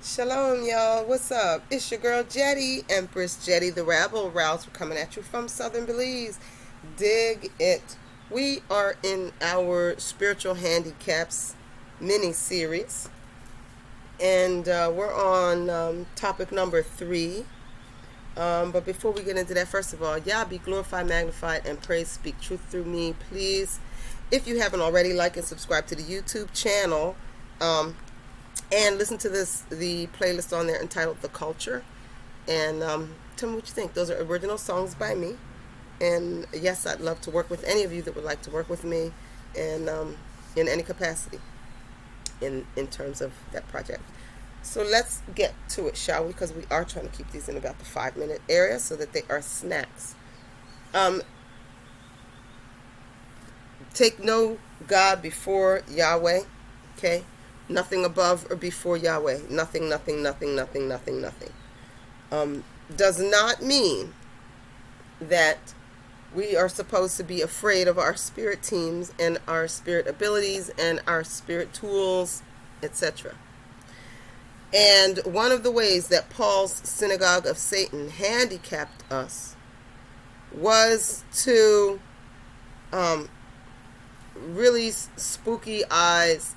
Shalom, y'all. What's up? It's your girl Jetty, Empress Jetty the Rebel. Rouse. We're coming at you from Southern Belize. Dig it. We are in our spiritual handicaps mini series, and we're on topic number 3. But before we get into that, first of all, Yah be glorified, magnified, and praise. Speak truth through me, please. If you haven't already, like and subscribe to the YouTube channel. And listen to the playlist on there entitled The Culture. And tell me what you think. Those are original songs by me. And yes, I'd love to work with any of you that would like to work with me and in any capacity in terms of that project. So let's get to it, shall we? Because we are trying to keep these in about the 5-minute area so that they are snacks. Take no God before Yahweh, okay? Nothing above or before Yahweh. Nothing, nothing, nothing, nothing, nothing, nothing. Does not mean that we are supposed to be afraid of our spirit teams and our spirit abilities and our spirit tools, etc. And one of the ways that Paul's synagogue of Satan handicapped us was to really spooky eyes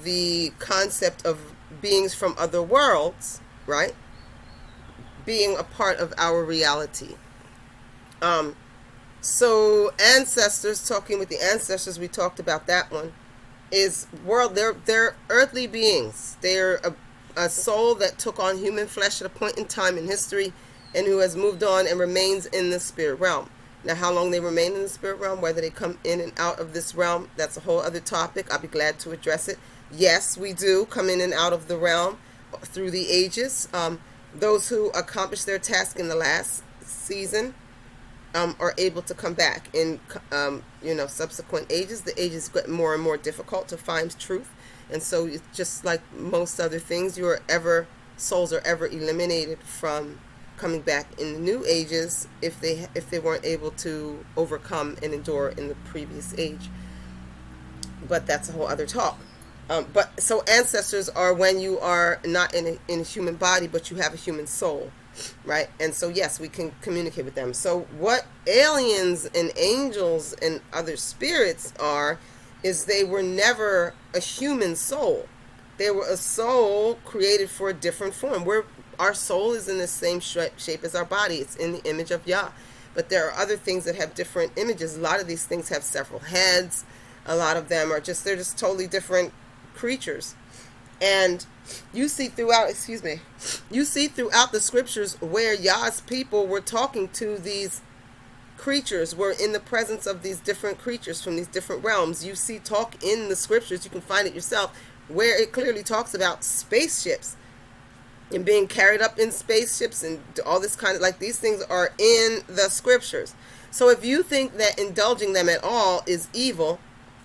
the concept of beings from other worlds, right, being a part of our reality. So ancestors, talking with the ancestors, we talked about that one, is world. They're earthly beings. They're a soul that took on human flesh at a point in time in history and who has moved on and remains in the spirit realm. Now, how long they remain in the spirit realm, whether they come in and out of this realm, that's a whole other topic. I'll be glad to address it. Yes, we do come in and out of the realm through the ages. Those who accomplish their task in the last season are able to come back in subsequent ages. The ages get more and more difficult to find truth, and so it's just like most other things, souls are ever eliminated from coming back in the new ages if they weren't able to overcome and endure in the previous age. But that's a whole other talk. But so ancestors are when you are not in a human body, but you have a human soul, right? And so yes, we can communicate with them. So what aliens and angels and other spirits are is they were never a human soul. They were a soul created for a different form. Our soul is in the same shape as our body. It's in the image of Yah. But there are other things that have different images. A lot of these things have several heads. A lot of them they're just totally different creatures. And you see throughout the scriptures where Yah's people were talking to these creatures, were in the presence of these different creatures from these different realms. You see talk in the scriptures, you can find it yourself, where it clearly talks about spaceships and being carried up in spaceships and all this kind of, like, these things are in the scriptures. So if you think that indulging them at all is evil,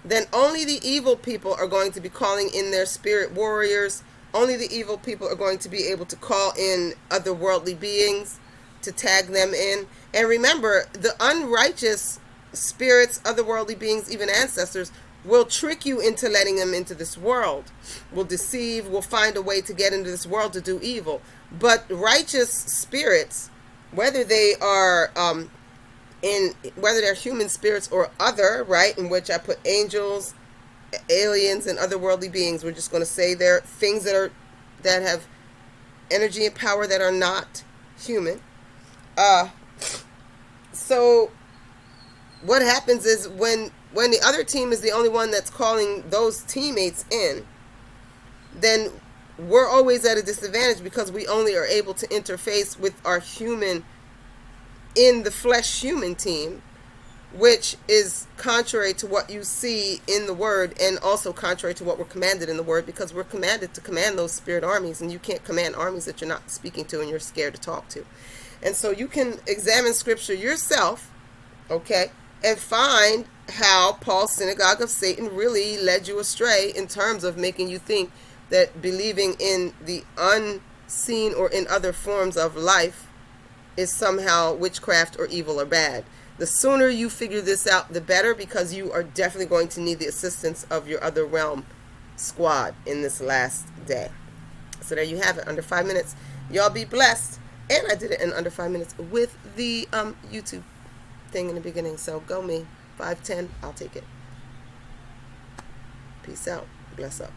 then only the evil people are going to be calling in their spirit warriors. Only the evil people are going to be able to call in otherworldly beings to tag them in. And remember, the unrighteous spirits, otherworldly beings, even ancestors, will trick you into letting them into this world, will deceive, will find a way to get into this world to do evil. But righteous spirits, whether they are whether they're human spirits or other, right, in which I put angels, aliens, and otherworldly beings, we're just going to say they're things that have energy and power that are not human. So what happens is when the other team is the only one that's calling those teammates in, then we're always at a disadvantage because we only are able to interface with our human, in the flesh human team, which is contrary to what you see in the word and also contrary to what we're commanded in the word, because we're commanded to command those spirit armies, and you can't command armies that you're not speaking to and you're scared to talk to. And so you can examine scripture yourself, okay, and find how Paul's synagogue of Satan really led you astray in terms of making you think that believing in the unseen or in other forms of life is somehow witchcraft or evil or bad. The sooner you figure this out, the better, because you are definitely going to need the assistance of your other realm squad in this last day. So there you have it, under 5 minutes. Y'all be blessed. And I did it in under 5 minutes with the YouTube thing in the beginning. So go me. 5:10, I'll take it. Peace out. Bless up.